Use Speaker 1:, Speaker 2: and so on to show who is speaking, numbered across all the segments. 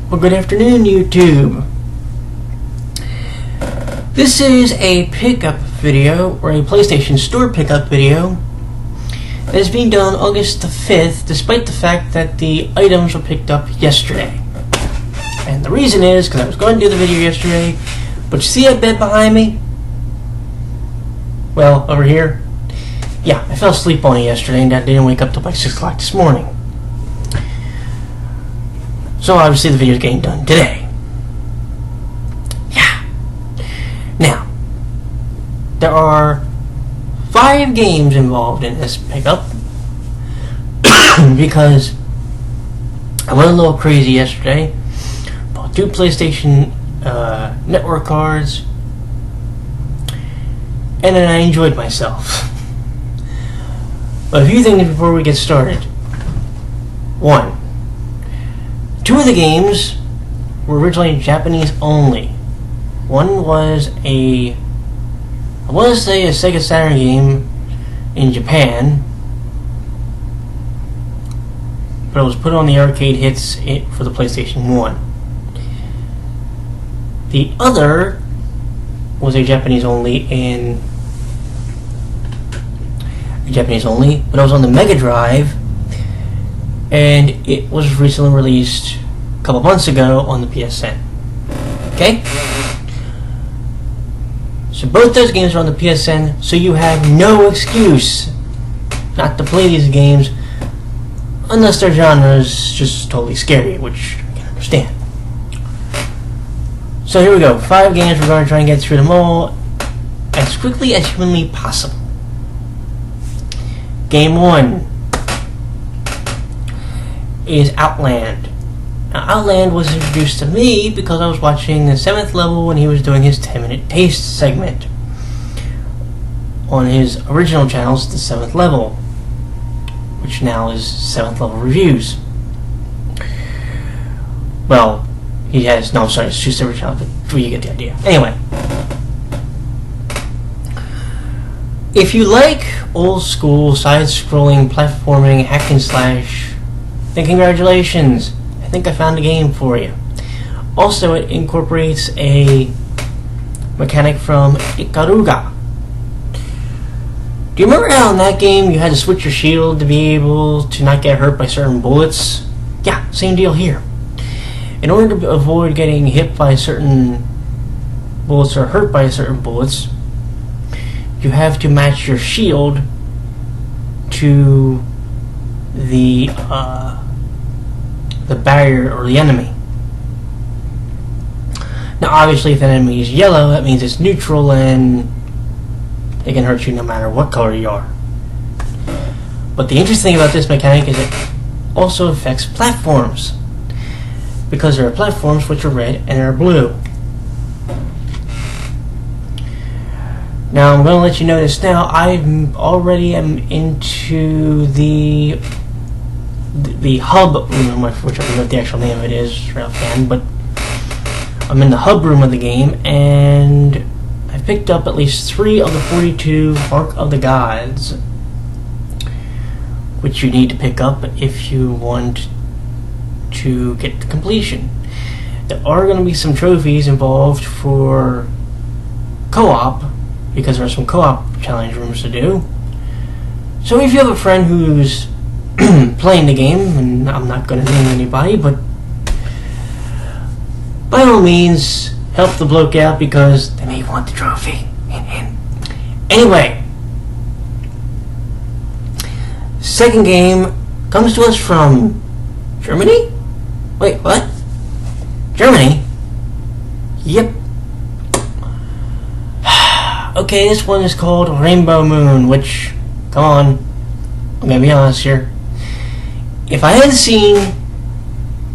Speaker 1: Well, good afternoon, YouTube. This is a pickup video, or a PlayStation Store pickup video, that is being done on August the 5th, despite the fact that the items were picked up yesterday. And the reason is, because I was going to do the video yesterday, but you see that bed behind me? Well, over here? Yeah, I fell asleep on it yesterday and I didn't wake up till like 6 o'clock this morning. So obviously the video is getting done today. Yeah. Now, there are 5 games involved in this pickup because I went a little crazy yesterday. Bought 2 PlayStation Network cards, and then I enjoyed myself. But a few things before we get started. 1. 2 of the games were originally Japanese only. One was I want to say a Sega Saturn game in Japan, but it was put on the arcade hits for the PlayStation 1. The other was a Japanese only, but it was on the Mega Drive, and it was recently released a couple months ago on the PSN. Okay? So both those games are on the PSN, so you have no excuse not to play these games unless their genre is just totally scary, which I can understand. So here we go. 5 games. We're going to try and get through them all as quickly as humanly possible. Game 1 is Outland. Now, Outland was introduced to me because I was watching the 7th level when he was doing his 10-minute taste segment on his original channels, the 7th level, which now is 7th level reviews. Well, he has, no, I'm sorry, it's 2 separate channels, but you get the idea. Anyway, if you like old school side-scrolling platforming hack and slash, then congratulations. I think I found a game for you. Also, it incorporates a mechanic from Ikaruga. Do you remember how in that game you had to switch your shield to be able to not get hurt by certain bullets? Yeah, same deal here. In order to avoid getting hit by certain bullets or hurt by certain bullets, you have to match your shield to the barrier or the enemy. Now obviously if an enemy is yellow, that means it's neutral and it can hurt you no matter what color you are. But the interesting thing about this mechanic is it also affects platforms, because there are platforms which are red and there are blue. Now I'm going to let you know this now. I already am into the hub room, which I don't know what the actual name of it is right offhand, but I'm in the hub room of the game, and I've picked up at least 3 of the 42 Mark of the Gods, which you need to pick up if you want to get to completion. There are going to be some trophies involved for co-op, because there are some co-op challenge rooms to do. So if you have a friend who's playing the game, and I'm not going to name anybody, but by all means help the bloke out because they may want the trophy. Anyway, second game comes to us from Germany? Wait, what? Germany? Yep. Okay, this one is called Rainbow Moon, which, come on, I'm gonna be honest here. If I had seen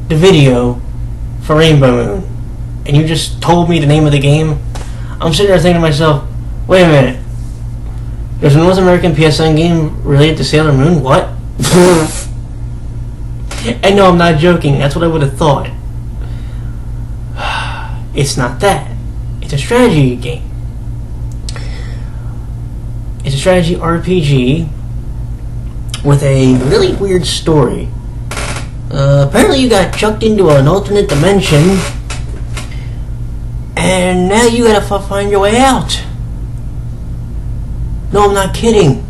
Speaker 1: the video for Rainbow Moon, and you just told me the name of the game, I'm sitting there thinking to myself, wait a minute, there's a North American PSN game related to Sailor Moon? What? And no, I'm not joking, that's what I would have thought. It's not that. It's a strategy game. It's a strategy RPG with a really weird story. Apparently you got chucked into an alternate dimension, and now you gotta find your way out. No, I'm not kidding.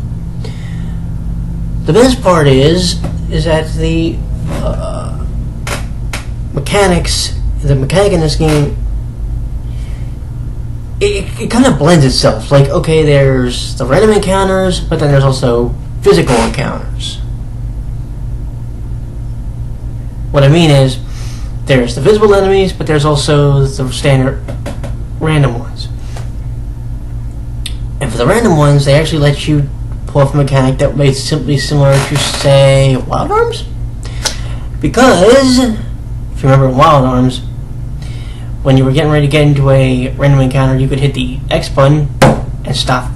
Speaker 1: The best part is that the mechanic in this game, it kind of blends itself. Like, okay, there's the random encounters, but then there's also physical encounters. What I mean is, there's the visible enemies, but there's also the standard random ones. And for the random ones, they actually let you pull off a mechanic that was simply similar to, say, Wild Arms. Because, if you remember Wild Arms, when you were getting ready to get into a random encounter, you could hit the X button and stop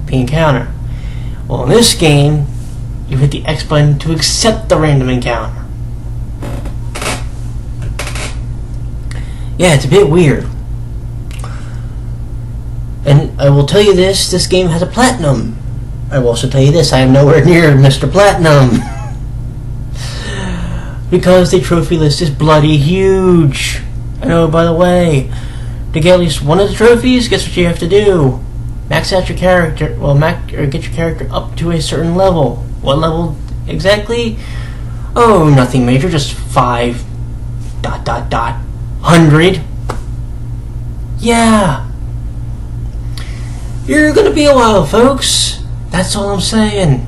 Speaker 1: the encounter. Well, in this game, you hit the X button to accept the random encounter. Yeah, it's a bit weird. And I will tell you this game has a platinum. I will also tell you this, I am nowhere near Mr. Platinum. Because the trophy list is bloody huge. I know, by the way, to get at least one of the trophies, guess what you have to do? Max out your character, or get your character up to a certain level. What level exactly? Oh, nothing major, just 5.100. Yeah. You're gonna be a while, folks. That's all I'm saying.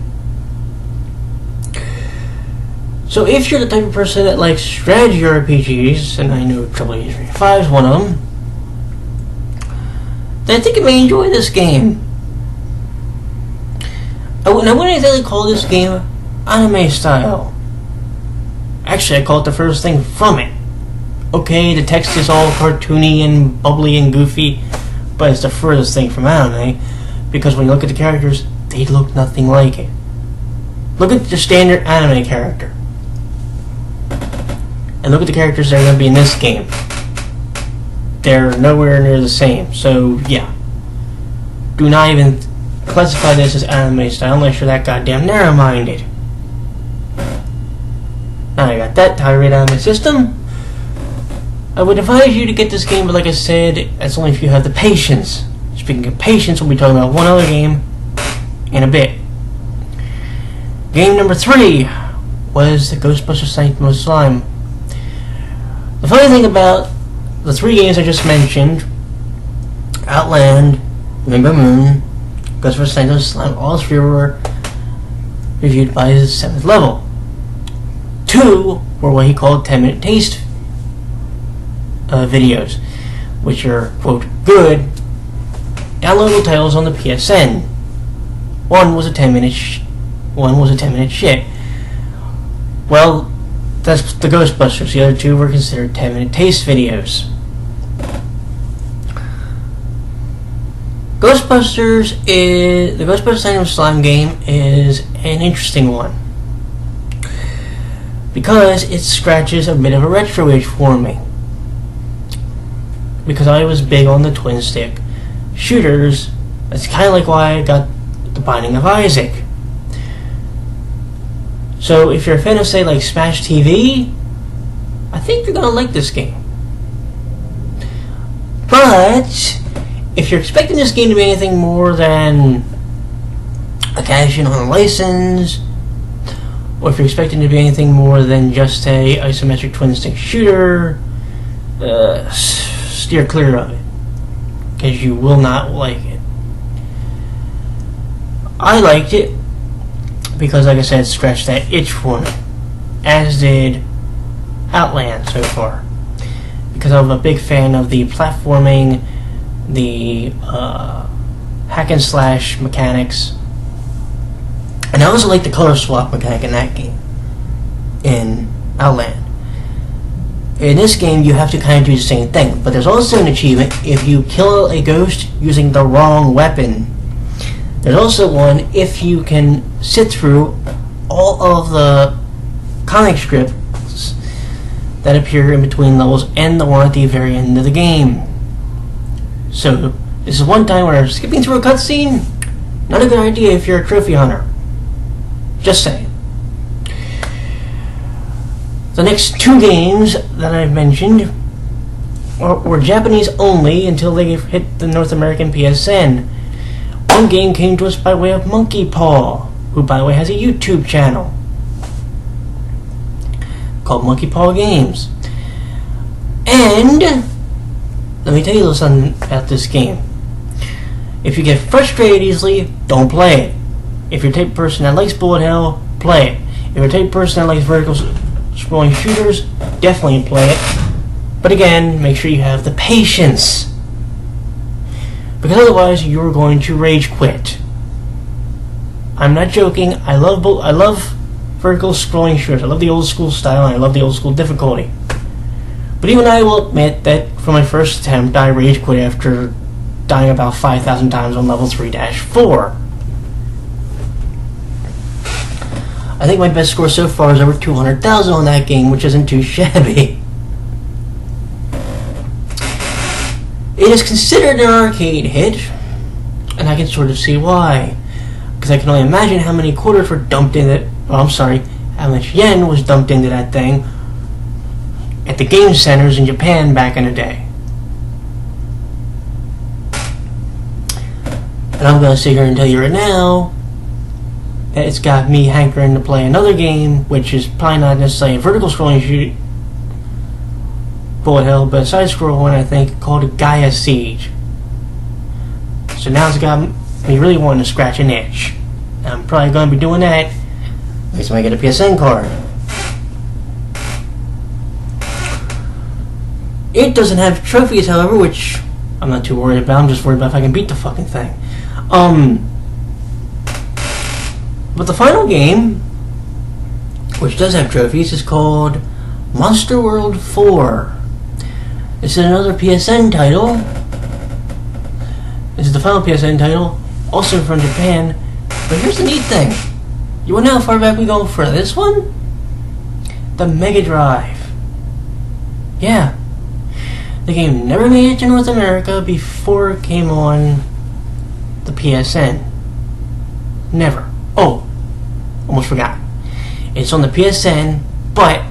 Speaker 1: So if you're the type of person that likes strategy RPGs, and I know Triple H 5 is one of them, then I think you may enjoy this game. I wouldn't exactly call this game anime style. Actually, I call it the first thing from it. Okay, the text is all cartoony and bubbly and goofy, but it's the furthest thing from anime, because when you look at the characters, they look nothing like it. Look at the standard anime character, and look at the characters that are going to be in this game. They're nowhere near the same, so yeah. Do not even classify this as anime style unless you're that goddamn narrow-minded. Now I got that tirade out of my system. I would advise you to get this game, but like I said, that's only if you have the patience. Speaking of patience, we'll be talking about one other game in a bit. Game number 3 was the Ghostbusters Sanctum of Slime. The funny thing about the 3 games I just mentioned, Outland, Rainbow Moon, Ghostbusters Sanctum of Slime, all 3 were reviewed by his 7th level. 2 were what he called 10-minute taste videos, which are, quote, good downloadable titles on the PSN. One was a 10-minute shit. Well, that's the Ghostbusters. The other 2 were considered 10-minute taste videos. The Ghostbusters Sanctum of Slime game is an interesting one, because it scratches a bit of a retro itch for me. Because I was big on the twin stick shooters, that's kind of like why I got The Binding of Isaac. So if you're a fan of, say, like Smash TV, I think you're gonna like this game. But if you're expecting this game to be anything more than a cash in on a license, or if you're expecting it to be anything more than just a isometric twin stick shooter, steer clear of it, because you will not like it. I liked it because, like I said, it scratched that itch for me, as did Outland so far, because I'm a big fan of the platforming, the hack and slash mechanics, and I also like the color swap mechanic in that game, in Outland. In this game, you have to kind of do the same thing, but there's also an achievement if you kill a ghost using the wrong weapon. There's also one if you can sit through all of the comic strips that appear in between levels and the one at the very end of the game. So, this is one time where skipping through a cutscene, not a good idea if you're a trophy hunter. Just saying. The next two games that I've mentioned were Japanese only until they hit the North American PSN. One game came to us by way of Monkey Paw, who by the way has a YouTube channel called Monkey Paw Games. And let me tell you something about this game. If you get frustrated easily, don't play it. If you're the type of person that likes bullet hell, play it. If you're the type of person that likes vertical scrolling shooters, definitely play it. But again, make sure you have the patience, because otherwise you're going to rage quit. I'm not joking. I love vertical scrolling shooters. I love the old school style, and I love the old school difficulty. But even I will admit that for my first attempt, I rage quit after dying about 5,000 times on level 3-4. I think my best score so far is over 200,000 on that game, which isn't too shabby. It is considered an arcade hit, and I can sort of see why. Because I can only imagine how many quarters were dumped in it. Oh, I'm sorry, how much yen was dumped into that thing at the game centers in Japan back in the day. And I'm going to sit here and tell you right now that it's got me hankering to play another game, which is probably not necessarily a vertical scrolling shoot bullet hell, but a side scroll one, I think, called Gaia Siege. So now it's got me really wanting to scratch an itch. And I'm probably going to be doing that next time I get a PSN card. It doesn't have trophies, however, which I'm not too worried about. I'm just worried about if I can beat the fucking thing. But the final game, which does have trophies, is called Monster World 4. This is another PSN title. This is the final PSN title, also from Japan. But here's the neat thing. You want to know how far back we go for this one? The Mega Drive. Yeah. The game never made it to North America before it came on the PSN. Never. Oh, almost forgot. It's on the PSN, but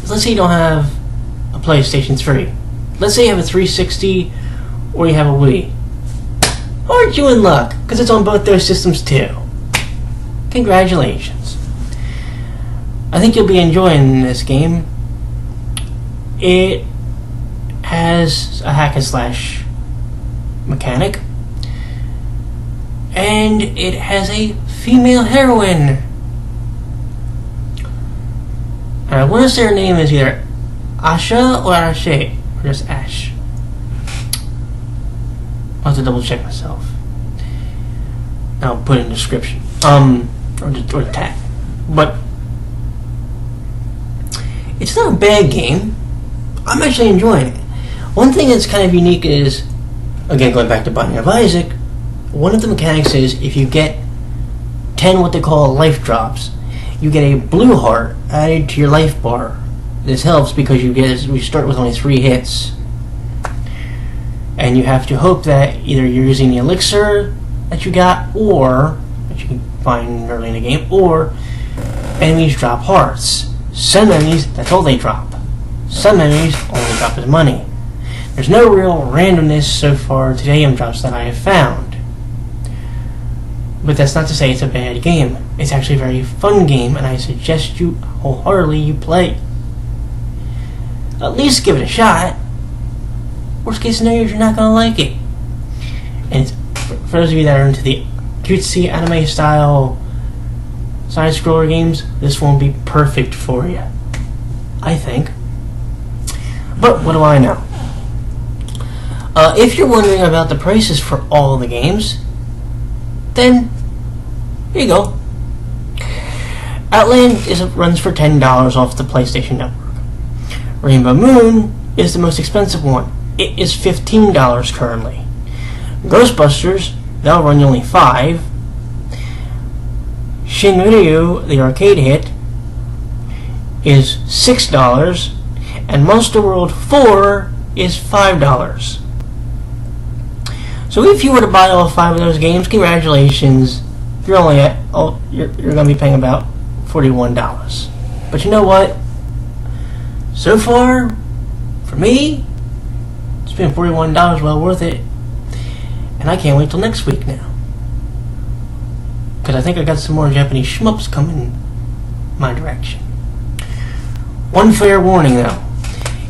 Speaker 1: let's say you don't have a PlayStation 3. Let's say you have a 360 or you have a Wii. Aren't you in luck? Because it's on both those systems too. Congratulations. I think you'll be enjoying this game. It has a hack and slash mechanic, and it has a female heroine. I want to say her name is either Asha or Ashe, or just Ash. I'll have to double check myself. I'll put it in the description, or the tag. But it's not a bad game. I'm actually enjoying it. One thing that's kind of unique is, again, going back to Binding of Isaac, one of the mechanics is if you get 10 what they call life drops, you get a blue heart added to your life bar. This helps because we start with only 3 hits. And you have to hope that either you're using the elixir that you got, or that you can find early in the game, or enemies drop hearts. Some enemies, that's all they drop. Some enemies only drop as money. There's no real randomness so far to the item drops that I have found. But that's not to say it's a bad game. It's actually a very fun game, and I suggest you wholeheartedly you play. At least give it a shot. Worst case scenario is you're not going to like it. And for those of you that are into the cutesy anime style side scroller games, this won't be perfect for you, I think. But what do I know? If you're wondering about the prices for all the games, then here you go. Outland runs for $10 off the PlayStation Network. Rainbow Moon is the most expensive one. It is $15 currently. Ghostbusters, that'll run you only $5. Shinryu, the arcade hit, is $6, and Monster World 4 is $5. So if you were to buy all 5 of those games, congratulations. You're only you're going to be paying about $41. But you know what? so far, for me, it's been $41 well worth it. And I can't wait till next week now. Because I think I got some more Japanese shmups coming my direction. One fair warning though.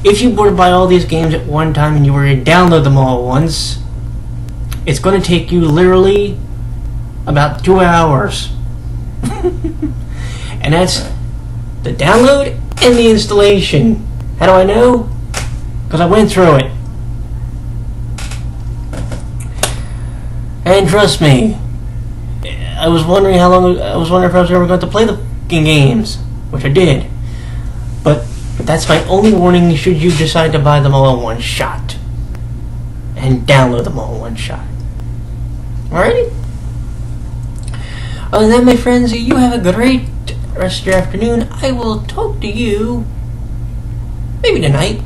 Speaker 1: If you were to buy all these games at one time and you were to download them all at once, it's going to take you literally about 2 hours. And that's the download and the installation. How do I know? Because I went through it. And trust me, I was wondering if I was ever going to play the games, which I did. But that's my only warning should you decide to buy them all in one shot. And download them all in one shot. Alrighty? Other than that, my friends, you have a great rest of your afternoon. I will talk to you maybe tonight.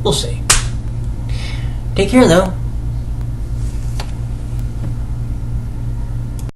Speaker 1: We'll see. Take care, though.